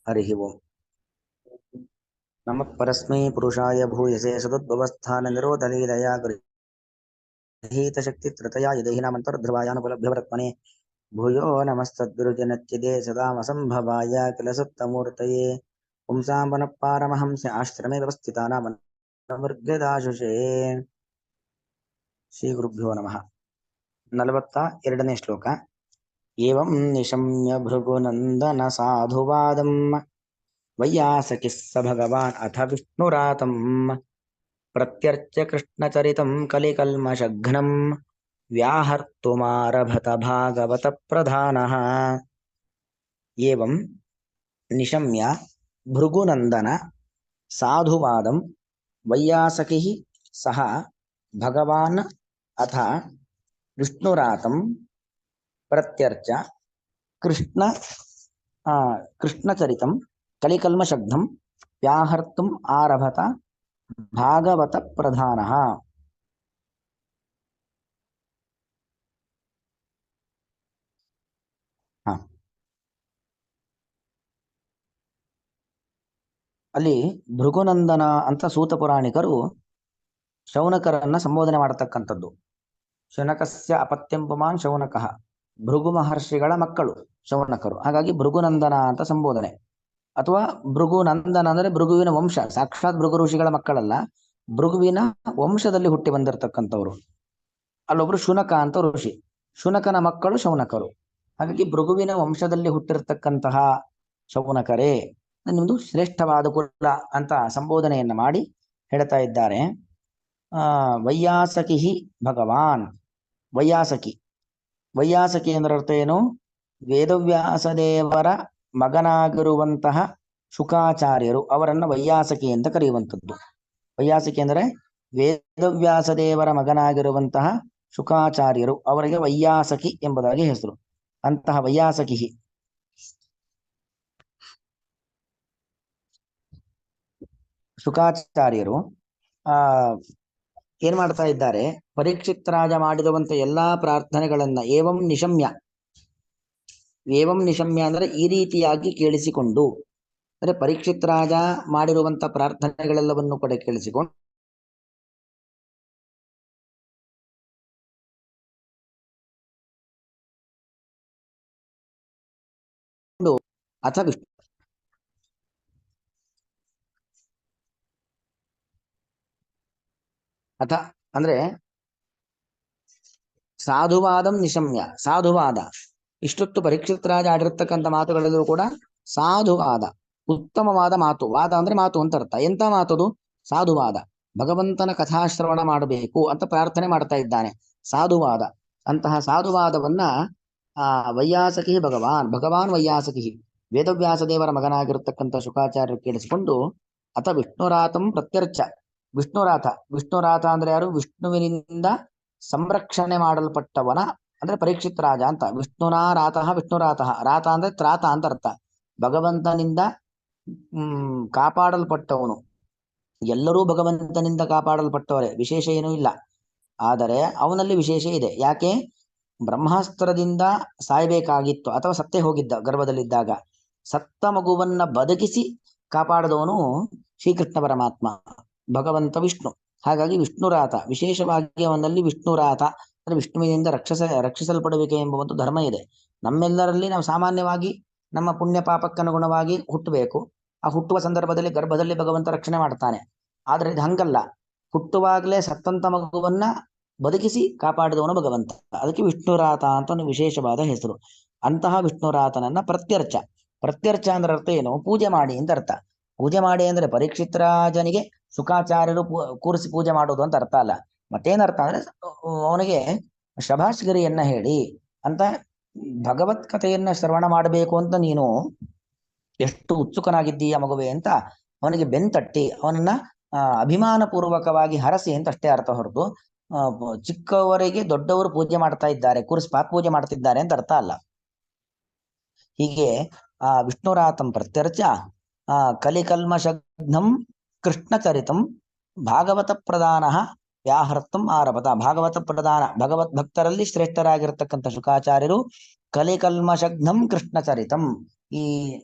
हरिः ओम् नमः परस्मै पुरुषाय भूयसे सदुद्भवस्थाननिरोधलीलया गृहीतशक्तित्रतया यदेहिनामन्तर्ध्रुवायानुपलभ्यवर्त्मने भूयो नमस्तद्गुरुजनच्चिदे सदामसम्भवाय किल सुप्तमूर्तये पुंसां वनपारमहंस आश्रमे व्यवस्थितानामन्वर्गदाशुषे श्रीगुरुभ्यो नमः 42ನೇ ಶ್ಲೋಕ एवं निशम्य भृगुनन्दन साधुवादम् वैयासकिः स भगवान् अथ विष्णुरातं प्रत्यर्च्य कृष्णचरितं कलिकल्मषघ्नं व्याहर्तुमारभत भागवत प्रधानः एवं निशम्य भृगुनन्दन साधुवादं वैयासकिः सह भगवान् अथ विष्णुरातं प्रत्यर्च्य कृष्णचरितं कलिकल्मषघ्नं व्याहर्तुम् आरभत भागवत प्रधानः ಅಲ್ಲಿ ಭೃಗುನಂದನ ಅಂತ ಸೂತ ಪುರಾಣಿಕರು ಶೌನಕರನ್ನ ಸಂಬೋಧನೆ ಮಾಡತಕ್ಕಂಥದ್ದು. ಶೌನಕಸ್ಯ ಅಪತ್ಯಂ ಪುಮಾನ್ ಶೌನಕಃ, ಭೃಗು ಮಹರ್ಷಿಗಳ ಮಕ್ಕಳು ಶೌನಕರು. ಹಾಗಾಗಿ ಭೃಗುನಂದನ ಅಂತ ಸಂಬೋಧನೆ. ಅಥವಾ ಭೃಗುನಂದನ ಅಂದ್ರೆ ಭೃಗುವಿನ ವಂಶ, ಸಾಕ್ಷಾತ್ ಭೃಗು ಋಷಿಗಳ ಮಕ್ಕಳಲ್ಲ, ಭೃಗುವಿನ ವಂಶದಲ್ಲಿ ಹುಟ್ಟಿ ಬಂದಿರತಕ್ಕಂಥವ್ರು. ಅಲ್ಲೊಬ್ರು ಶುನಕ ಅಂತ ಋಷಿ, ಶುನಕನ ಮಕ್ಕಳು ಶೌನಕರು. ಹಾಗಾಗಿ ಭೃಗುವಿನ ವಂಶದಲ್ಲಿ ಹುಟ್ಟಿರ್ತಕ್ಕಂತಹ ಶೌನಕರೇ ನಿಮ್ದು ಶ್ರೇಷ್ಠವಾದ ಕುಲ ಅಂತ ಸಂಬೋಧನೆಯನ್ನ ಮಾಡಿ ಹೇಳ್ತಾ ಇದ್ದಾರೆ. ವೈಯಾಸಕಿ ಭಗವಾನ್, ವೈಯಾಸಕಿ, ವೈಯಾಸಕಿ ಅಂದ್ರೆ ಅರ್ಥ ಏನು? ವೇದವ್ಯಾಸದೇವರ ಮಗನಾಗಿರುವಂತಹ ಶುಕಾಚಾರ್ಯರು, ಅವರನ್ನ ವೈಯಾಸಕಿ ಅಂತ ಕರೆಯುವಂಥದ್ದು. ವೈಯಾಸಕಿ ಅಂದ್ರೆ ವೇದವ್ಯಾಸದೇವರ ಮಗನಾಗಿರುವಂತಹ ಶುಕಾಚಾರ್ಯರು, ಅವರಿಗೆ ವೈಯಾಸಕಿ ಎಂಬುದಾಗಿ ಹೆಸರು. ಅಂತಹ ವೈಯಾಸಕಿ ಶುಕಾಚಾರ್ಯರು ಏನ್ ಮಾಡ್ತಾ ಇದ್ದಾರೆ? ಪರೀಕ್ಷಿತ್ ರಾಜ ಮಾಡಿರುವಂತ ಎಲ್ಲಾ ಪ್ರಾರ್ಥನೆಗಳನ್ನ ಏವಂ ನಿಶಮ್ಯ, ಏವಂ ನಿಶಮ್ಯ ಅಂದ್ರೆ ಈ ರೀತಿಯಾಗಿ ಕೇಳಿಸಿಕೊಂಡು, ಅಂದ್ರೆ ಪರೀಕ್ಷಿತ್ ರಾಜ ಮಾಡಿರುವಂತ ಪ್ರಾರ್ಥನೆಗಳೆಲ್ಲವನ್ನು ಕೂಡ ಕೇಳಿಸಿಕೊಂಡು ಅಥ ವಿಷ್ಣು ಅಥ ಅಂದ್ರೆ ಸಾಧುವಾದಂ ನಿಶಮ್ಯ, ಸಾಧುವಾದ. ಇಷ್ಟೊತ್ತು ಪರೀಕ್ಷಿತ್ ರಾಜ ಆಡಿರ್ತಕ್ಕಂಥ ಮಾತುಗಳೆಲ್ಲರೂ ಕೂಡ ಸಾಧುವಾದ, ಉತ್ತಮವಾದ ಮಾತು. ವಾದ ಅಂದ್ರೆ ಮಾತು ಅಂತ ಅರ್ಥ. ಎಂತ ಮಾತದು? ಸಾಧುವಾದ. ಭಗವಂತನ ಕಥಾಶ್ರವಣ ಮಾಡಬೇಕು ಅಂತ ಪ್ರಾರ್ಥನೆ ಮಾಡ್ತಾ ಇದ್ದಾನೆ, ಸಾಧುವಾದ. ಅಂತಹ ಸಾಧುವಾದವನ್ನ ವೈಯಾಸಕಿ ಭಗವಾನ್, ಭಗವಾನ್ ವೈಯಾಸಕಿ ವೇದವ್ಯಾಸ ದೇವರ ಮಗನಾಗಿರ್ತಕ್ಕಂಥ ಶುಕಾಚಾರ್ಯರು ಕೇಳಿಸಿಕೊಂಡು ಅಥ ವಿಷ್ಣುರಾತಂ ಪ್ರತ್ಯರ್ಚ, ವಿಷ್ಣುರಾಥ, ವಿಷ್ಣುರಾಥ ಅಂದ್ರೆ ಯಾರು? ವಿಷ್ಣುವಿನಿಂದ ಸಂರಕ್ಷಣೆ ಮಾಡಲ್ಪಟ್ಟವನ ಅಂದ್ರೆ ಪರೀಕ್ಷಿತ್ ರಾಜ ಅಂತ. ವಿಷ್ಣುನಾ ರಾತಃ ವಿಷ್ಣುರಾತಃ, ರಾತ ಅಂದ್ರೆ ತ್ರಾತ ಅಂತ ಅರ್ಥ. ಭಗವಂತನಿಂದ ಕಾಪಾಡಲ್ಪಟ್ಟವನು. ಎಲ್ಲರೂ ಭಗವಂತನಿಂದ ಕಾಪಾಡಲ್ಪಟ್ಟವರೇ, ವಿಶೇಷ ಏನೂ ಇಲ್ಲ. ಆದರೆ ಅವನಲ್ಲಿ ವಿಶೇಷ ಇದೆ. ಯಾಕೆ? ಬ್ರಹ್ಮಾಸ್ತ್ರದಿಂದ ಸಾಯ್ಬೇಕಾಗಿತ್ತು, ಅಥವಾ ಸತ್ತೇ ಹೋಗಿದ್ದ ಗರ್ಭದಲ್ಲಿದ್ದಾಗ. ಸತ್ತ ಮಗುವನ್ನ ಬದುಕಿಸಿ ಕಾಪಾಡದವನು ಶ್ರೀಕೃಷ್ಣ ಪರಮಾತ್ಮ, ಭಗವಂತ ವಿಷ್ಣು. ಹಾಗಾಗಿ ವಿಷ್ಣುರಾತ, ವಿಶೇಷವಾಗಿ ಅವನಲ್ಲಿ ವಿಷ್ಣುರಾತ ಅಂದ್ರೆ ವಿಷ್ಣುವಿನಿಂದ ರಕ್ಷಿಸಲ್ಪಡುವಿಕೆ ಎಂಬ ಒಂದು ಧರ್ಮ ಇದೆ ನಮ್ಮೆಲ್ಲರಲ್ಲಿ. ನಾವು ಸಾಮಾನ್ಯವಾಗಿ ನಮ್ಮ ಪುಣ್ಯ ಪಾಪಕ್ಕನುಗುಣವಾಗಿ ಹುಟ್ಟಬೇಕು. ಆ ಹುಟ್ಟುವ ಸಂದರ್ಭದಲ್ಲಿ ಗರ್ಭದಲ್ಲಿ ಭಗವಂತ ರಕ್ಷಣೆ ಮಾಡ್ತಾನೆ. ಆದ್ರೆ ಇದು ಹಂಗಲ್ಲ, ಹುಟ್ಟುವಾಗಲೇ ಸತ್ತಂತ ಮಗುವನ್ನ ಬದುಕಿಸಿ ಕಾಪಾಡಿದವನು ಭಗವಂತ. ಅದಕ್ಕೆ ವಿಷ್ಣುರಾತ ಅಂತ ಒಂದು ವಿಶೇಷವಾದ ಹೆಸರು. ಅಂತಹ ವಿಷ್ಣುರಾತನನ್ನ ಪ್ರತ್ಯರ್ಚ, ಪ್ರತ್ಯರ್ಚ ಅಂದ್ರೆ ಅರ್ಥ ಏನು? ಪೂಜೆ ಮಾಡಿ ಅಂತ ಅರ್ಥ. ಪೂಜೆ ಮಾಡಿ ಅಂದ್ರೆ ಪರೀಕ್ಷಿತ್ ರಾಜನಿಗೆ ಶುಕಾಚಾರ್ಯರು ಕೂರಿಸಿ ಪೂಜೆ ಮಾಡೋದು ಅಂತ ಅರ್ಥ ಅಲ್ಲ. ಮತ್ತೇನರ್ಥ ಅಂದ್ರೆ ಅವನಿಗೆ ಶಭಾಷ್ಗಿರಿಯನ್ನ ಹೇಳಿ ಅಂತ, ಭಗವತ್ ಕಥೆಯನ್ನ ಶ್ರವಣ ಮಾಡಬೇಕು ಅಂತ ನೀನು ಎಷ್ಟು ಉತ್ಸುಕನಾಗಿದ್ದೀಯ ಮಗುವೆ ಅಂತ ಅವನಿಗೆ ಬೆಂತಟ್ಟಿ ಅವನನ್ನ ಅಭಿಮಾನ ಪೂರ್ವಕವಾಗಿ ಹರಸಿ ಅಂತ ಅಷ್ಟೇ ಅರ್ಥ ಹೊರತು ಚಿಕ್ಕವರಿಗೆ ದೊಡ್ಡವರು ಪೂಜೆ ಮಾಡ್ತಾ ಇದ್ದಾರೆ, ಕೂರಿಸಿ ಪಾಪ ಪೂಜೆ ಮಾಡ್ತಿದ್ದಾರೆ ಅಂತ ಅರ್ಥ ಅಲ್ಲ. ಹೀಗೆ ವಿಷ್ಣುರಾತಂ ಪ್ರತ್ಯರ್ಚ ಕಲಿಕಲ್ಮಷಘ್ನಂ ಕೃಷ್ಣಚರಿತಂ ಭಾಗವತ ಪ್ರಧಾನ ವ್ಯಾಹರ್ತಂ ಆರಭತ. ಭಾಗವತ ಪ್ರಧಾನ, ಭಗವತ್ ಭಕ್ತರಲ್ಲಿ ಶ್ರೇಷ್ಠರಾಗಿರ್ತಕ್ಕಂಥ ಶುಕಾಚಾರ್ಯರು ಕಲಿಕಲ್ಮಷಘ್ನಂ ಕೃಷ್ಣಚರಿತಂ, ಈ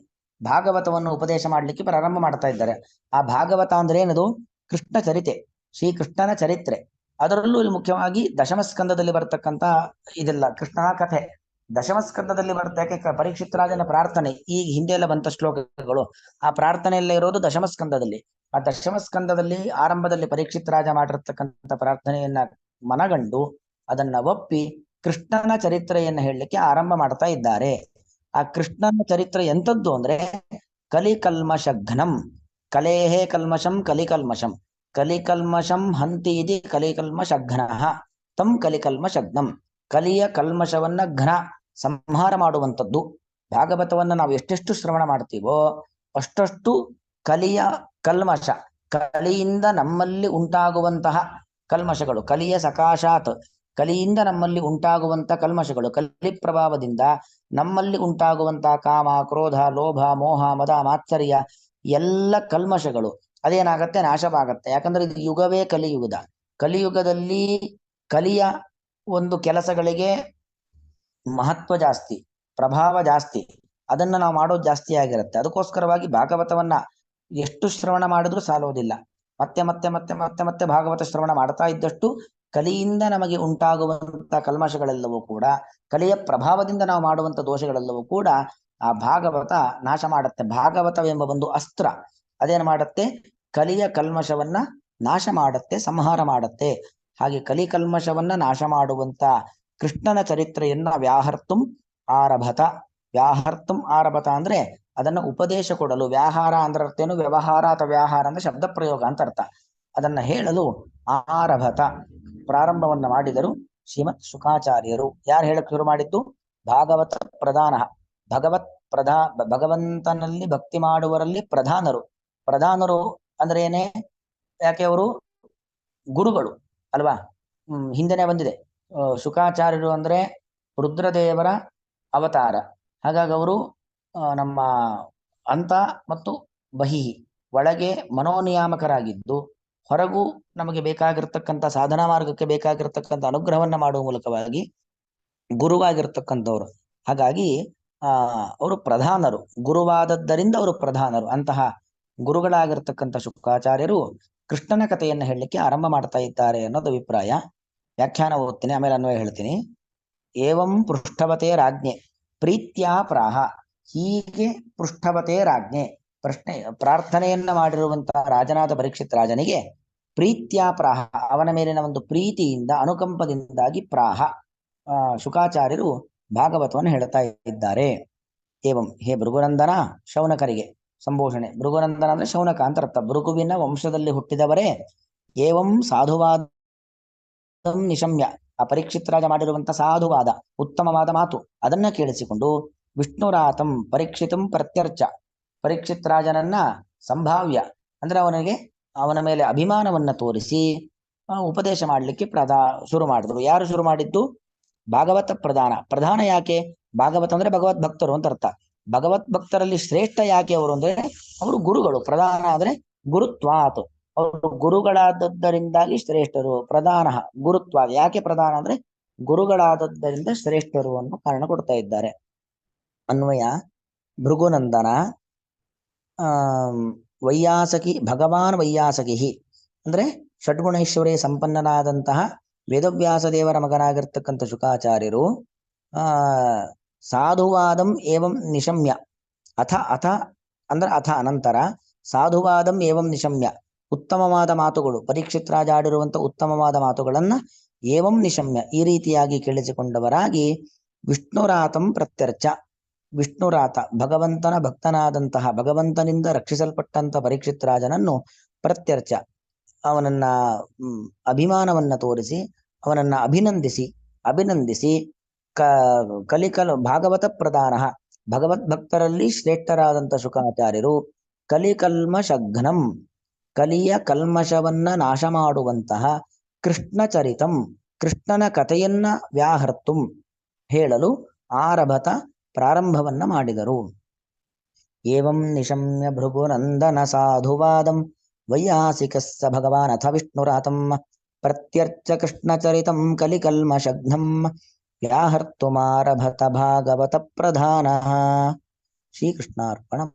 ಭಾಗವತವನ್ನು ಉಪದೇಶ ಮಾಡಲಿಕ್ಕೆ ಪ್ರಾರಂಭ ಮಾಡ್ತಾ ಇದ್ದಾರೆ. ಆ ಭಾಗವತ ಅಂದ್ರೆ ಏನದು? ಕೃಷ್ಣ ಚರಿತೆ, ಶ್ರೀಕೃಷ್ಣನ ಚರಿತ್ರೆ. ಅದರಲ್ಲೂ ಇಲ್ಲಿ ಮುಖ್ಯವಾಗಿ ದಶಮ ಸ್ಕಂದದಲ್ಲಿ ಬರ್ತಕ್ಕಂಥ ಇದೆಲ್ಲ ಕೃಷ್ಣನ ಕಥೆ. ದಶಮ ಸ್ಕಂದದಲ್ಲಿ ಬರ್ತಕ್ಕೆ ಪರೀಕ್ಷಿತ್ ರಾಜನ ಪ್ರಾರ್ಥನೆ, ಈ ಹಿಂದೆ ಎಲ್ಲ ಬಂತ ಶ್ಲೋಕಗಳು, ಆ ಪ್ರಾರ್ಥನೆ ಎಲ್ಲ ಇರೋದು ದಶಮ ಸ್ಕಂದದಲ್ಲಿ. ಆ ದಶಮ ಸ್ಕಂದದಲ್ಲಿ ಆರಂಭದಲ್ಲಿ ಪರೀಕ್ಷಿತ್ ರಾಜ ಮಾಡಿರ್ತಕ್ಕಂಥ ಪ್ರಾರ್ಥನೆಯನ್ನ ಮನಗಂಡು ಅದನ್ನ ಒಪ್ಪಿ ಕೃಷ್ಣನ ಚರಿತ್ರೆಯನ್ನು ಹೇಳಲಿಕ್ಕೆ ಆರಂಭ ಮಾಡ್ತಾ ಇದ್ದಾರೆ. ಆ ಕೃಷ್ಣನ ಚರಿತ್ರೆ ಎಂಥದ್ದು ಅಂದ್ರೆ ಕಲಿಕಲ್ಮಷಘ್ನಂ, ಕಲೇಹೇ ಕಲ್ಮಷಂ ಕಲಿಕಲ್ಮಷಂ, ಕಲಿಕಲ್ಮಷಂ ಹಂತಿ ಇದಿ ಕಲಿಕಲ್ಮಷಘ್ನಃ ತಂ ಕಲಿಕಲ್ಮಷಘ್ನಂ. ಕಲಿಯ ಕಲ್ಮಷವನ್ನ ಘ್ನ ಸಂಹಾರ ಮಾಡುವಂಥದ್ದು. ಭಾಗವತವನ್ನ ನಾವು ಎಷ್ಟೆಷ್ಟು ಶ್ರವಣ ಮಾಡ್ತೀವೋ ಅಷ್ಟಷ್ಟು ಕಲಿಯ ಕಲ್ಮಷ, ಕಲಿಯಿಂದ ನಮ್ಮಲ್ಲಿ ಉಂಟಾಗುವಂತಹ ಕಲ್ಮಷಗಳು, ಕಲಿಯ ಸಕಾಶಾತ್, ಕಲಿಯಿಂದ ನಮ್ಮಲ್ಲಿ ಉಂಟಾಗುವಂತ ಕಲ್ಮಷಗಳು, ಕಲಿ ಪ್ರಭಾವದಿಂದ ನಮ್ಮಲ್ಲಿ ಉಂಟಾಗುವಂತಹ ಕಾಮ, ಕ್ರೋಧ, ಲೋಭ, ಮೋಹ, ಮದ, ಮಾತ್ಸರ್ಯ ಎಲ್ಲ ಕಲ್ಮಷಗಳು ಅದೇನಾಗತ್ತೆ? ನಾಶವಾಗತ್ತೆ. ಯಾಕಂದ್ರೆ ಇದು ಯುಗವೇ ಕಲಿಯುಗದ. ಕಲಿಯುಗದಲ್ಲಿ ಕಲಿಯ ಒಂದು ಕೆಲಸಗಳಿಗೆ ಮಹತ್ವ ಜಾಸ್ತಿ, ಪ್ರಭಾವ ಜಾಸ್ತಿ, ಅದನ್ನ ನಾವು ಮಾಡೋದು ಜಾಸ್ತಿ ಆಗಿರುತ್ತೆ. ಅದಕ್ಕೋಸ್ಕರವಾಗಿ ಭಾಗವತವನ್ನ ಎಷ್ಟು ಶ್ರವಣ ಮಾಡಿದ್ರೂ ಸಾಲೋದಿಲ್ಲ. ಮತ್ತೆ ಮತ್ತೆ ಮತ್ತೆ ಮತ್ತೆ ಮತ್ತೆ ಭಾಗವತ ಶ್ರವಣ ಮಾಡ್ತಾ ಇದ್ದಷ್ಟು ಕಲಿಯಿಂದ ನಮಗೆ ಉಂಟಾಗುವಂತ ಕಲ್ಮಷಗಳೆಲ್ಲವೂ ಕೂಡ, ಕಲಿಯ ಪ್ರಭಾವದಿಂದ ನಾವು ಮಾಡುವಂತ ದೋಷಗಳೆಲ್ಲವೂ ಕೂಡ ಆ ಭಾಗವತ ನಾಶ ಮಾಡುತ್ತೆ. ಭಾಗವತವೆಂಬ ಒಂದು ಅಸ್ತ್ರ ಅದೇನು ಮಾಡುತ್ತೆ? ಕಲಿಯ ಕಲ್ಮಷವನ್ನ ನಾಶ ಮಾಡುತ್ತೆ, ಸಂಹಾರ ಮಾಡುತ್ತೆ. ಹಾಗೆ ಕಲಿ ಕಲ್ಮಷವನ್ನ ನಾಶ ಮಾಡುವಂತ ಕೃಷ್ಣನ ಚರಿತ್ರೆಯನ್ನ ವ್ಯಾಹರ್ತುಂ ಆರಭತ. ವ್ಯಾಹರ್ತುಂ ಆರಭತ ಅಂದ್ರೆ ಅದನ್ನ ಉಪದೇಶ ಕೊಡಲು. ವ್ಯಾಹಾರ ಅಂದ್ರೆ ಅರ್ಥ ಏನು? ವ್ಯವಹಾರ ಅಥವಾ ವ್ಯಾಹಾರ ಅಂದ್ರೆ ಶಬ್ದ ಪ್ರಯೋಗ ಅಂತ ಅರ್ಥ. ಅದನ್ನ ಹೇಳಲು ಆರಭತ, ಪ್ರಾರಂಭವನ್ನ ಮಾಡಿದರು ಶ್ರೀಮತ್ ಶುಕಾಚಾರ್ಯರು. ಯಾರು ಹೇಳಕ್ ಶುರು ಮಾಡಿದ್ದು? ಭಾಗವತ ಪ್ರಧಾನ, ಭಗವಂತನಲ್ಲಿ ಭಕ್ತಿ ಮಾಡುವರಲ್ಲಿ ಪ್ರಧಾನರು. ಪ್ರಧಾನರು ಅಂದ್ರೆ ಏನೇ? ಯಾಕೆ ಅವರು ಗುರುಗಳು ಅಲ್ವಾ? ಹಿಂದೆನೆ ಬಂದಿದೆ. ಶುಕಾಚಾರ್ಯರು ಅಂದ್ರೆ ರುದ್ರದೇವರ ಅವತಾರ. ಹಾಗಾಗಿ ಅವರು ನಮ್ಮ ಅಂತ ಮತ್ತು ಬಹಿ, ಒಳಗೆ ಮನೋನಿಯಾಮಕರಾಗಿದ್ದು ಹೊರಗೂ ನಮಗೆ ಬೇಕಾಗಿರ್ತಕ್ಕಂಥ ಸಾಧನಾ ಮಾರ್ಗಕ್ಕೆ ಬೇಕಾಗಿರ್ತಕ್ಕಂಥ ಅನುಗ್ರಹವನ್ನ ಮಾಡುವ ಮೂಲಕವಾಗಿ ಗುರುವಾಗಿರ್ತಕ್ಕಂಥವ್ರು. ಹಾಗಾಗಿ ಅವರು ಪ್ರಧಾನರು, ಗುರುವಾದದ್ದರಿಂದ ಅವರು ಪ್ರಧಾನರು. ಅಂತಹ ಗುರುಗಳಾಗಿರ್ತಕ್ಕಂಥ ಶುಕಾಚಾರ್ಯರು ಕೃಷ್ಣನ ಕಥೆಯನ್ನು ಹೇಳಲಿಕ್ಕೆ ಆರಂಭ ಮಾಡ್ತಾ ಇದ್ದಾರೆ ಅನ್ನೋದು ಅಭಿಪ್ರಾಯ. ವ್ಯಾಖ್ಯಾನ ಓದ್ತೀನಿ, ಆಮೇಲೆ ಅನ್ವಯ ಹೇಳ್ತೀನಿ. ಏವಂ ಪೃಷ್ಠವತೆ ರಾಜ್ಞೆ ಪ್ರೀತ್ಯಾ ಪ್ರಾಹ. ಹೀಗೆ ಪೃಷ್ಠವತೆ ರಾಜ್ಞೆ, ಪ್ರಾರ್ಥನೆಯನ್ನ ಮಾಡಿರುವಂತಹ ರಾಜನಾದ ಪರೀಕ್ಷಿತ್ ರಾಜನಿಗೆ ಪ್ರೀತ್ಯಾ ಪ್ರಾಹ, ಅವನ ಮೇಲಿನ ಒಂದು ಪ್ರೀತಿಯಿಂದ, ಅನುಕಂಪದಿಂದಾಗಿ ಪ್ರಾಹ ಶುಕಾಚಾರ್ಯರು ಭಾಗವತವನ್ನು ಹೇಳ್ತಾ ಇದ್ದಾರೆ. ಏವಂ, ಹೇ ಭೃಗುನಂದನ, ಶೌನಕರಿಗೆ ಸಂಭೂಷಣೆ. ಭೃಗುನಂದನ ಅಂದ್ರೆ ಶೌನಕ ಅಂತ ಅರ್ಥ. ಭೃಗುವಿನ ವಂಶದಲ್ಲಿ ಹುಟ್ಟಿದವರೇ ಏವಂ ಸಾಧುವಾದ ನಿಶಮ್ಯ, ಆ ಪರೀಕ್ಷಿತ್ ರಾಜ ಮಾಡಿರುವಂತಹ ಸಾಧುವಾದ ಉತ್ತಮವಾದ ಮಾತು ಅದನ್ನ ಕೇಳಿಸಿಕೊಂಡು ವಿಷ್ಣುರಾತಂ ಪರೀಕ್ಷಿತಂ ಪ್ರತ್ಯರ್ಚ, ಪರೀಕ್ಷಿತ್ ರಾಜನನ್ನ ಸಂಭಾವ್ಯ ಅಂದ್ರೆ ಅವನ ಮೇಲೆ ಅಭಿಮಾನವನ್ನ ತೋರಿಸಿ ಉಪದೇಶ ಮಾಡಲಿಕ್ಕೆ ಶುರು ಮಾಡಿದ್ರು. ಯಾರು ಶುರು ಮಾಡಿದ್ದು? ಭಾಗವತ ಪ್ರಧಾನ. ಯಾಕೆ ಭಾಗವತ ಅಂದ್ರೆ ಭಗವದ್ ಭಕ್ತರು ಅಂತ ಅರ್ಥ. ಭಗವತ್ ಭಕ್ತರಲ್ಲಿ ಶ್ರೇಷ್ಠ ಯಾಕೆ ಅವರು ಅಂದ್ರೆ ಅವರು ಗುರುಗಳು. ಪ್ರಧಾನ ಅಂದ್ರೆ ಗುರುತ್ವಾತ್, ಅವರು ಗುರುಗಳಾದದ್ದರಿಂದಾಗಿ ಶ್ರೇಷ್ಠರು. ಪ್ರಧಾನ ಗುರುತ್ವ. ಯಾಕೆ ಪ್ರಧಾನ ಅಂದ್ರೆ ಗುರುಗಳಾದದ್ದರಿಂದ ಶ್ರೇಷ್ಠರು ಅನ್ನೋ ಕಾರಣ ಕೊಡ್ತಾ ಇದ್ದಾರೆ. ಅನ್ವಯ: ಭೃಗುನಂದನ ವೈಯಾಸಕಿ, ಭಗವಾನ್ ವೈಯಾಸಕಿ ಅಂದ್ರೆ ಷಡ್ಗುಣೈಶ್ವರ್ಯ ಸಂಪನ್ನನಾದಂತಹ ವೇದವ್ಯಾಸ ದೇವರ ಮಗನಾಗಿರ್ತಕ್ಕಂಥ ಶುಕಾಚಾರ್ಯರು ಸಾಧುವಾದಂ ಏವಂ ನಿಶಮ್ಯ, ಅಥ ಅಂದ್ರೆ ಅನಂತರ ಸಾಧುವಾದಂ ಏವಂ ನಿಶಮ್ಯ, ಉತ್ತಮವಾದ ಮಾತುಗಳು, ಪರೀಕ್ಷಿತ್ ರಾಜ ಆಡಿರುವಂತಹ ಉತ್ತಮವಾದ ಮಾತುಗಳನ್ನ ಏವಂ ನಿಶಮ್ಯ, ಈ ರೀತಿಯಾಗಿ ಕೇಳಿಸಿಕೊಂಡವರಾಗಿ ವಿಷ್ಣುರಾತಂ ಪ್ರತ್ಯರ್ಚ, ವಿಷ್ಣುರಾತ ಭಗವಂತನ ಭಕ್ತನಾದಂತಹ, ಭಗವಂತನಿಂದ ರಕ್ಷಿಸಲ್ಪಟ್ಟಂತ ಪರೀಕ್ಷಿತ್ ರಾಜನನ್ನು ಪ್ರತ್ಯರ್ಚ, ಅವನನ್ನ ಅಭಿಮಾನವನ್ನ ತೋರಿಸಿ, ಅವನನ್ನ ಅಭಿನಂದಿಸಿ ಕಲಿಕಲ್ ಭಾಗವತ ಪ್ರಧಾನ, ಭಗವದ್ ಭಕ್ತರಲ್ಲಿ ಶ್ರೇಷ್ಠರಾದಂಥ ಶುಕಾಚಾರ್ಯರು ಕಲಿಕಲ್ಮಷಘ್ನಂ, ಕಲಿಯ ಕಲ್ಮಷವನ್ನ ನಾಶ ಮಾಡುವಂತಹ ಕೃಷ್ಣ ಚರಿತಂ, ಕೃಷ್ಣನ ಕಥೆಯನ್ನ ವ್ಯಾಹರ್ತುಂ ಹೇಳಲು ಆರಭತ ಪ್ರಾರಂಭವನ್ನ ಮಾಡಿದರು. ಏವಂ ನಿಶಮ್ಯ ಭೃಗುನಂದನ ಸಾಧುವಾದಂ ವೈಯಾಸಿಕಸ್ಸ ಭಗವಾನ್ ಅಥ ವಿಷ್ಣುರಾತಂ ಪ್ರತ್ಯರ್ಚ ಕೃಷ್ಣಚರಿತಂ ಕಲಿಕಲ್ಮಷಘ್ನಂ ವ್ಯಾಹರ್ತುಮಾರಭತ ಭಾಗವತ ಪ್ರಧಾನಃ. ಶ್ರೀಕೃಷ್ಣಾರ್ಪಣಂ.